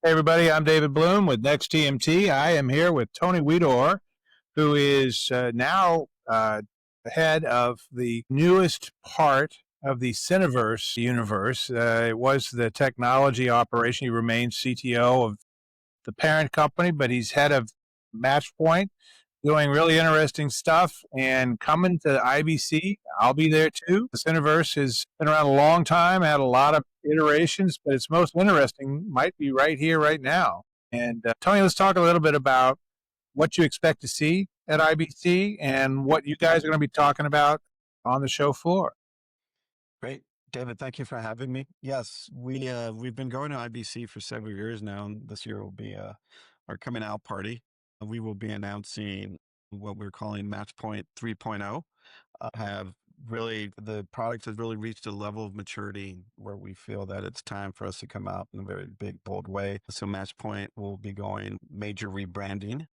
Hey everybody, I'm David Bloom with Next TMT. I am here with Tony Huidor, who is now head of the newest part of the Cineverse universe. It was the technology operation. He remains CTO of the parent company, but he's head of Matchpoint, doing really interesting stuff and coming to IBC. I'll be there too. The Cineverse has been around a long time, had a lot of iterations, but its most interesting might be right here, right now. And Tony, let's talk a little bit about what you expect to see at IBC and what you guys are going to be talking about on the show floor. Great. David, thank you for having me. Yes, we've been going to IBC for several years now, and this year will be our coming out party. We will be announcing what we're calling Matchpoint 3.0. Have really the product has really reached a level of maturity where we feel that it's time for us to come out in a very big, bold way. So Matchpoint will be going major rebranding,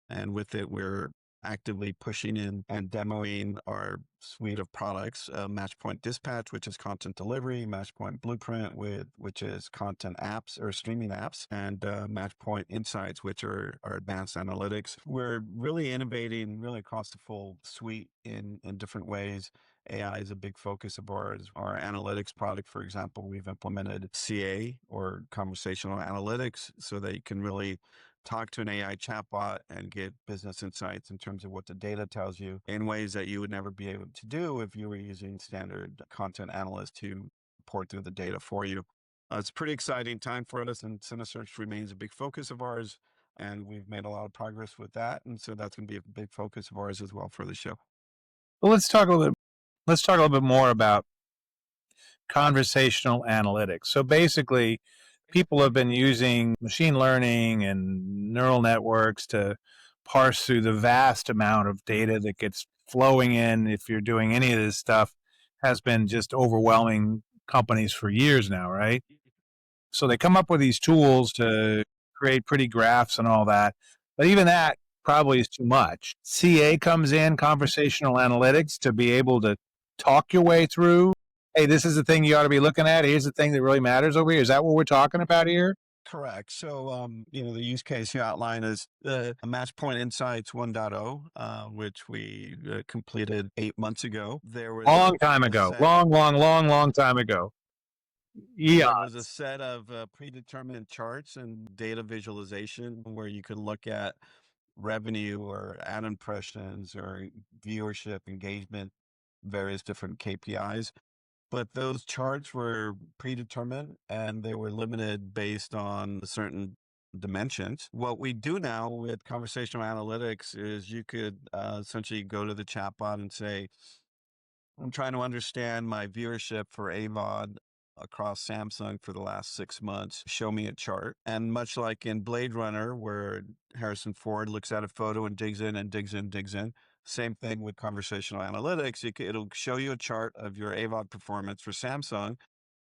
and with it, we're actively pushing in and demoing our suite of products, Matchpoint Dispatch, which is content delivery, Matchpoint Blueprint, which is content apps or streaming apps, and Matchpoint Insights, which are our advanced analytics. We're really innovating really across the full suite in different ways. AI is a big focus of ours. Our analytics product, for example, we've implemented CA or conversational analytics so that you can really talk to an AI chatbot and get business insights in terms of what the data tells you in ways that you would never be able to do if you were using standard content analysts to port through the data for you. It's a pretty exciting time for us, and CineSearch remains a big focus of ours, and we've made a lot of progress with that. And so that's going to be a big focus of ours as well for the show. Well, let's talk a little bit more about conversational analytics. So basically, people have been using machine learning and neural networks to parse through the vast amount of data that gets flowing in. If you're doing any of this stuff, has been just overwhelming companies for years now, right? So they come up with these tools to create pretty graphs and all that. But even that probably is too much. CA comes in, conversational analytics, to be able to talk your way through. Hey, this is the thing you ought to be looking at. Here's the thing that really matters over here. Is that what we're talking about here? Correct. So, the use case you outline is the Matchpoint Insights 1.0, which we completed 8 months ago. There was Long time a ago. set Long, long, long, long time ago. there was a Eons. set of predetermined charts and data visualization where you could look at revenue or ad impressions or viewership, engagement, various different KPIs. But those charts were predetermined and they were limited based on certain dimensions. What we do now with conversational analytics is you could essentially go to the chatbot and say, I'm trying to understand my viewership for AVOD across Samsung for the last 6 months. Show me a chart. And much like in Blade Runner, where Harrison Ford looks at a photo and digs in and digs in, digs in, same thing with conversational analytics. It'll show you a chart of your AVOD performance for Samsung.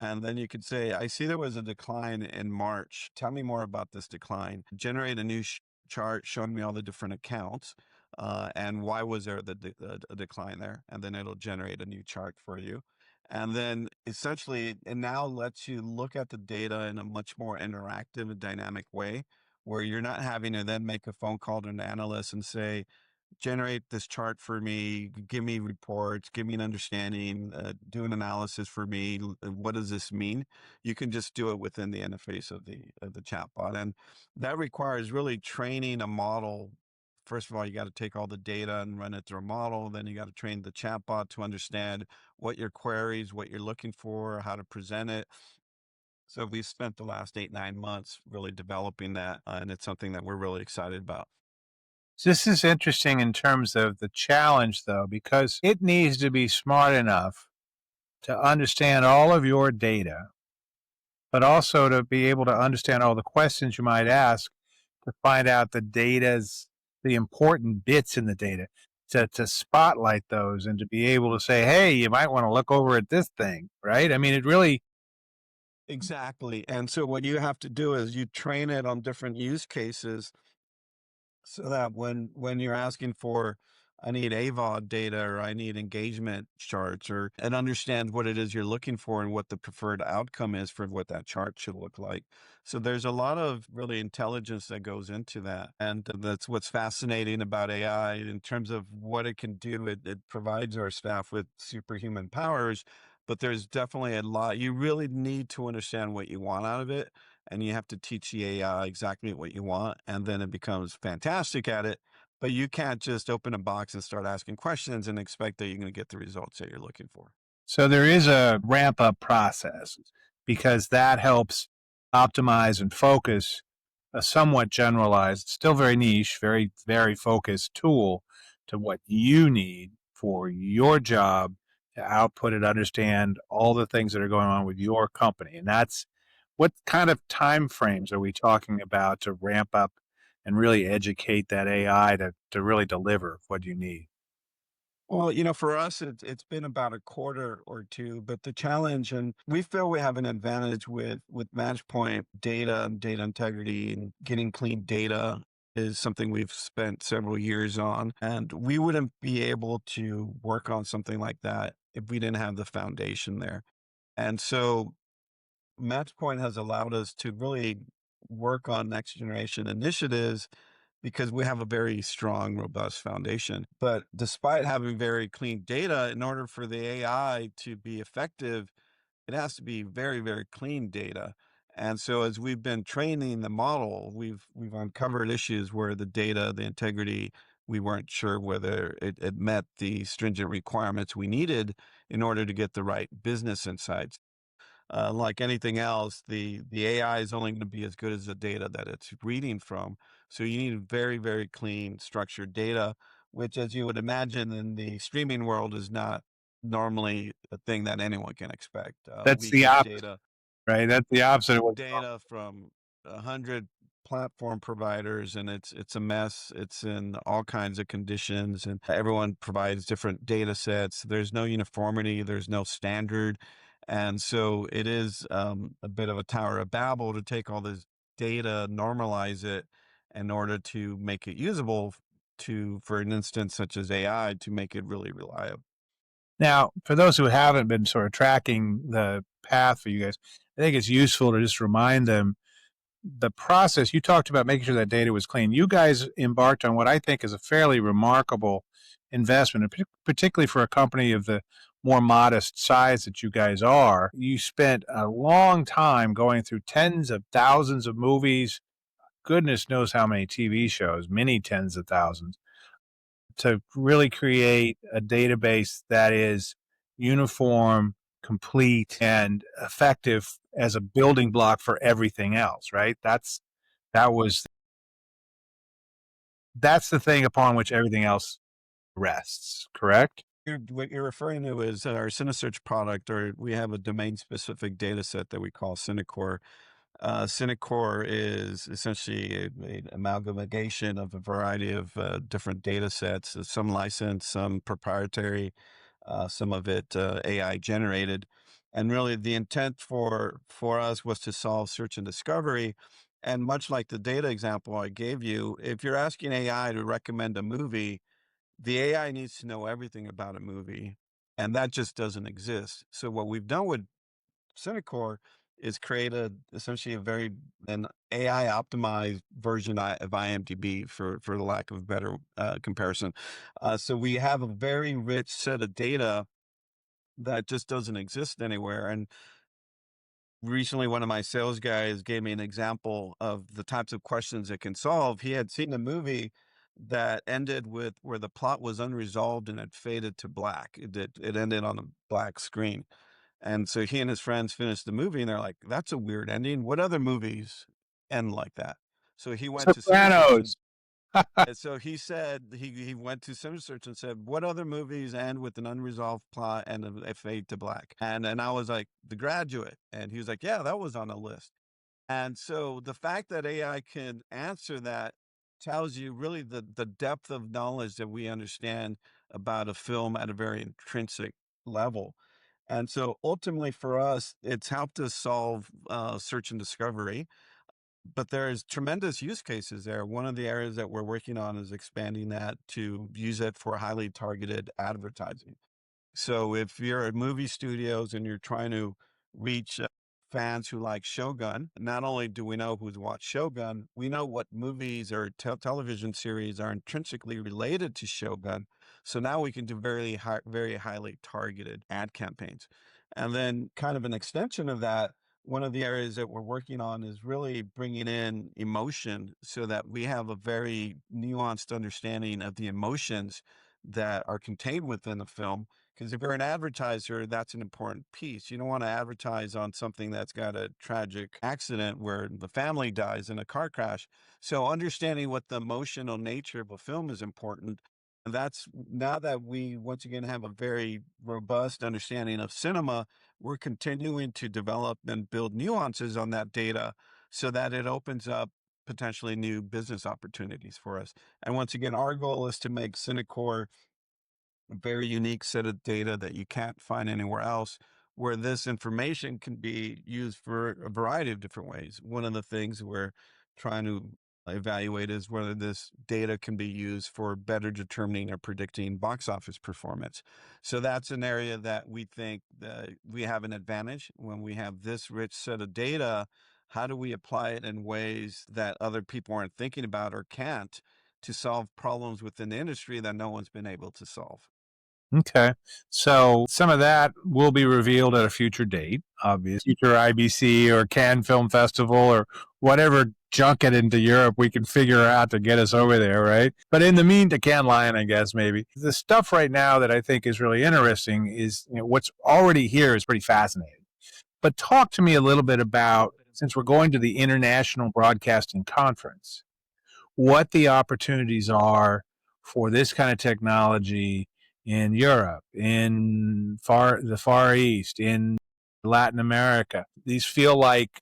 And then you could say, I see there was a decline in March. Tell me more about this decline. Generate a new chart showing me all the different accounts. And why was there a decline there? And then it'll generate a new chart for you. And then essentially, it now lets you look at the data in a much more interactive and dynamic way, where you're not having to then make a phone call to an analyst and say, generate this chart for me, give me reports, give me an understanding, do an analysis for me. What does this mean? You can just do it within the interface of the chatbot, and that requires really training a model. First of all, you got to take all the data and run it through a model. Then you got to train the chatbot to understand what your queries, what you're looking for, how to present it. So we've spent the last 8, 9 months really developing that, and it's something that we're really excited about. This is interesting in terms of the challenge, though, because it needs to be smart enough to understand all of your data, but also to be able to understand all the questions you might ask to find out the important bits in the data, to spotlight those and to be able to say, hey, you might want to look over at this thing, right? I mean, it really, Exactly. And so what you have to do is you train it on different use cases so that when you're asking for I need AVOD data, or I need engagement charts, or and understand what it is you're looking for and what the preferred outcome is for what that chart should look like. So there's a lot of really intelligence that goes into that. And that's what's fascinating about AI in terms of what it can do. It provides our staff with superhuman powers, but there's definitely a lot. You really need to understand what you want out of it. And you have to teach the AI exactly what you want. And then it becomes fantastic at it, but you can't just open a box and start asking questions and expect that you're going to get the results that you're looking for. So there is a ramp up process because that helps optimize and focus a somewhat generalized, still very niche, very, very focused tool to what you need for your job to output and understand all the things that are going on with your company. And that's what kind of time frames are we talking about to ramp up and really educate that AI to really deliver what you need? Well, for us, it's been about a quarter or two, but the challenge, and we feel we have an advantage with Matchpoint data and data integrity and getting clean data is something we've spent several years on. And we wouldn't be able to work on something like that if we didn't have the foundation there. And so Matchpoint has allowed us to really work on next generation initiatives because we have a very strong, robust foundation. But despite having very clean data, in order for the AI to be effective, it has to be very, very clean data. And so as we've been training the model, we've uncovered issues where the data, the integrity, we weren't sure whether it met the stringent requirements we needed in order to get the right business insights. Like anything else, the AI is only going to be as good as the data that it's reading from. So you need very, very clean, structured data, which, as you would imagine, in the streaming world, is not normally a thing that anyone can expect. That's We the get opposite, right? That's the opposite of what's data from 100 platform providers, and it's a mess. It's in all kinds of conditions, and everyone provides different data sets. There's no uniformity, there's no standard. And so it is a bit of a Tower of Babel to take all this data, normalize it in order to make it usable to, for an instance such as AI, to make it really reliable. Now, for those who haven't been sort of tracking the path for you guys, I think it's useful to just remind them the process. You talked about making sure that data was clean. You guys embarked on what I think is a fairly remarkable investment, particularly for a company of the more modest size that you guys are. You spent a long time going through tens of thousands of movies, goodness knows how many TV shows, many tens of thousands, to really create a database that is uniform, complete, and effective as a building block for everything else, right? That was that's the thing upon which everything else rests, correct? What you're referring to is our CineSearch product, or we have a domain specific data set that we call CineCore. CineCore is essentially an amalgamation of a variety of different data sets, some licensed, some proprietary, some of it AI generated. And really the intent for us was to solve search and discovery. And much like the data example I gave you, if you're asking AI to recommend a movie, the AI needs to know everything about a movie, and that just doesn't exist. So what we've done with CineCore is create essentially a very an AI optimized version of IMDb, for the lack of a better comparison. So we have a very rich set of data that just doesn't exist anywhere. And recently, one of my sales guys gave me an example of the types of questions it can solve. He had seen a movie that ended with where the plot was unresolved and it faded to black. It ended on a black screen. And so he and his friends finished the movie and they're like, that's a weird ending. What other movies end like that? So he went to CineSearch, Sopranos. and so he said he went to CineSearch and said, what other movies end with an unresolved plot and a fade to black? And I was like, The Graduate. And he was like, yeah, that was on a list. And so the fact that AI can answer that tells you really the depth of knowledge that we understand about a film at a very intrinsic level. And so ultimately for us, it's helped us solve search and discovery. but there's tremendous use cases there. One of the areas that we're working on is expanding that to use it for highly targeted advertising. So if you're at movie studios and you're trying to reach fans who like Shogun, not only do we know who's watched Shogun, we know what movies or television series are intrinsically related to Shogun. So now we can do very highly targeted ad campaigns. And then kind of an extension of that, one of the areas that we're working on is really bringing in emotion so that we have a very nuanced understanding of the emotions that are contained within the film, because if you're an advertiser, that's an important piece. You don't want to advertise on something that's got a tragic accident where the family dies in a car crash. So understanding what the emotional nature of a film is important. And that's now that we once again have a very robust understanding of cinema, we're continuing to develop and build nuances on that data so that it opens up potentially new business opportunities for us. And once again, our goal is to make CineCore a very unique set of data that you can't find anywhere else, where this information can be used for a variety of different ways. One of the things we're trying to evaluate is whether this data can be used for better determining or predicting box office performance. So that's an area that we think that we have an advantage when we have this rich set of data. How do we apply it in ways that other people aren't thinking about or can't, to solve problems within the industry that no one's been able to solve? Okay. So some of that will be revealed at a future date, obviously. Future IBC or Cannes Film Festival or whatever junket into Europe we can figure out to get us over there, right? But in the meantime, Cannes Lion, I guess, maybe. The stuff right now that I think is really interesting is, what's already here is pretty fascinating. But talk to me a little bit about, since we're going to the International Broadcasting Conference, what the opportunities are for this kind of technology in Europe, in the Far East, in Latin America. These feel like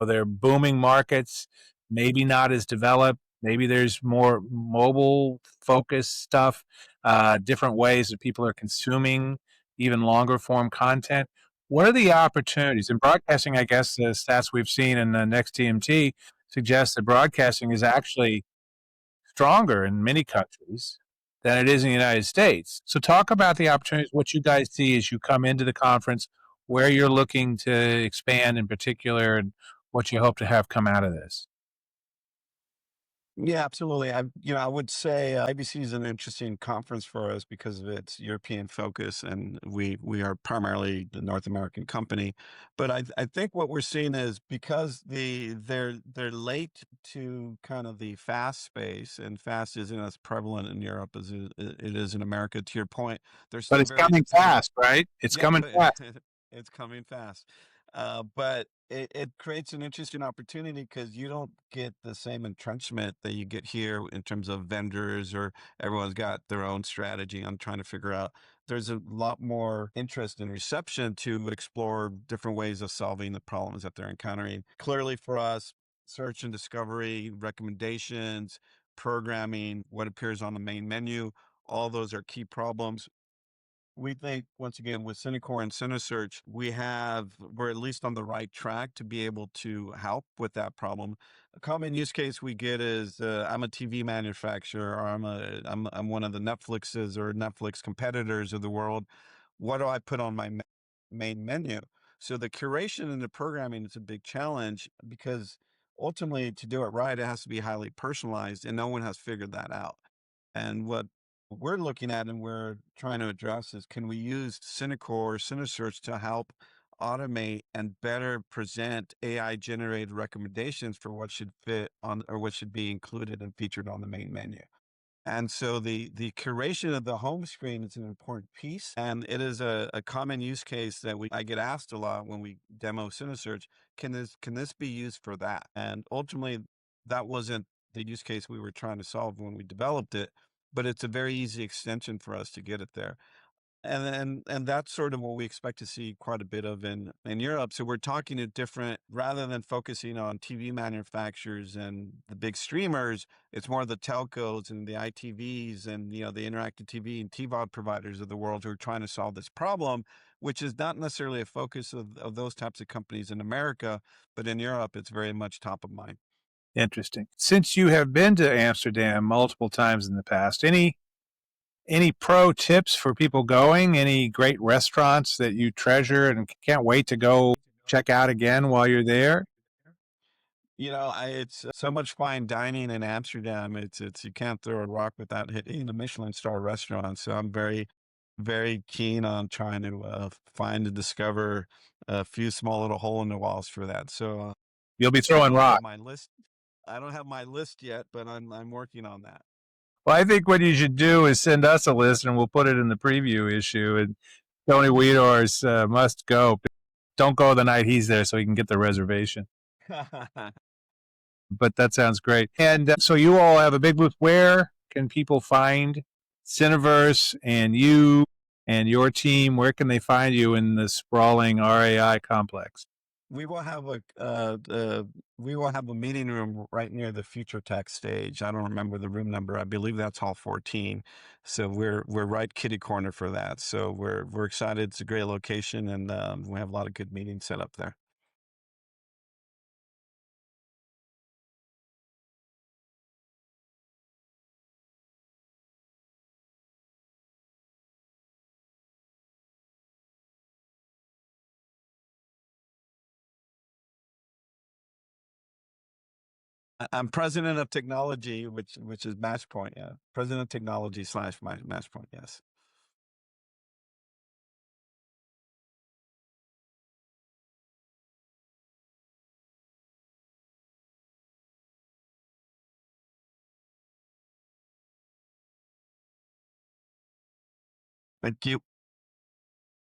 they're booming markets, maybe not as developed. Maybe there's more mobile focused stuff, different ways that people are consuming even longer form content. What are the opportunities in broadcasting? I guess the stats we've seen in the next TMT suggest that broadcasting is actually stronger in many countries than it is in the United States. So talk about the opportunities, what you guys see as you come into the conference, where you're looking to expand in particular, and what you hope to have come out of this. Yeah, absolutely. I would say IBC is an interesting conference for us because of its European focus, and we are primarily the North American company. But I think what we're seeing is because they're late to kind of the fast space, and fast isn't as prevalent in Europe as it is in America. To your point, they're But still it's very coming dependent. fast, right? It's Yeah, coming fast. it's coming fast. But it creates an interesting opportunity because you don't get the same entrenchment that you get here in terms of vendors, or everyone's got their own strategy on trying to figure out. There's a lot more interest and reception to explore different ways of solving the problems that they're encountering. Clearly for us, search and discovery, recommendations, programming, what appears on the main menu, all those are key problems. We think once again with CineCore and CineSearch, we're at least on the right track to be able to help with that problem. A common use case we get is I'm a TV manufacturer, or I'm one of the Netflixes or Netflix competitors of the world. What do I put on my main menu? So the curation and the programming is a big challenge because ultimately to do it right, it has to be highly personalized, and no one has figured that out. And what we're looking at and we're trying to address is, can we use CineCore or CineSearch to help automate and better present AI generated recommendations for what should fit on, or what should be included and featured on the main menu? And so the curation of the home screen is an important piece, and it is a common use case that I get asked a lot when we demo CineSearch. Can this be used for that? And ultimately, that wasn't the use case we were trying to solve when we developed it, but it's a very easy extension for us to get it there. And that's sort of what we expect to see quite a bit of in Europe. So we're talking to different, rather than focusing on TV manufacturers and the big streamers, it's more the telcos and the ITVs and the interactive TV and TVOD providers of the world who are trying to solve this problem, which is not necessarily a focus of those types of companies in America, but in Europe, it's very much top of mind. Interesting. Since you have been to Amsterdam multiple times in the past, any pro tips for people going? Any great restaurants that you treasure and can't wait to go check out again while you're there? It's so much fine dining in Amsterdam. It's you can't throw a rock without hitting a Michelin star restaurant. So I'm very, very keen on trying to find and discover a few small little hole in the walls for that. So You'll be I throwing don't have rocks. my list. I don't have my list yet, but I'm working on that. Well, I think what you should do is send us a list and we'll put it in the preview issue. And Tony Huidor's must go. Don't go the night he's there so he can get the reservation. But that sounds great. And so you all have a big booth. Where can people find Cineverse and you and your team? Where can they find you in the sprawling RAI complex? We will have a meeting room right near the Future Tech stage. I don't remember the room number. I believe that's hall 14. So we're right kitty corner for that. So we're excited. It's a great location, and we have a lot of good meetings set up there. I'm president of technology, which is Matchpoint. Yeah, president of technology slash Matchpoint. Yes. Thank you.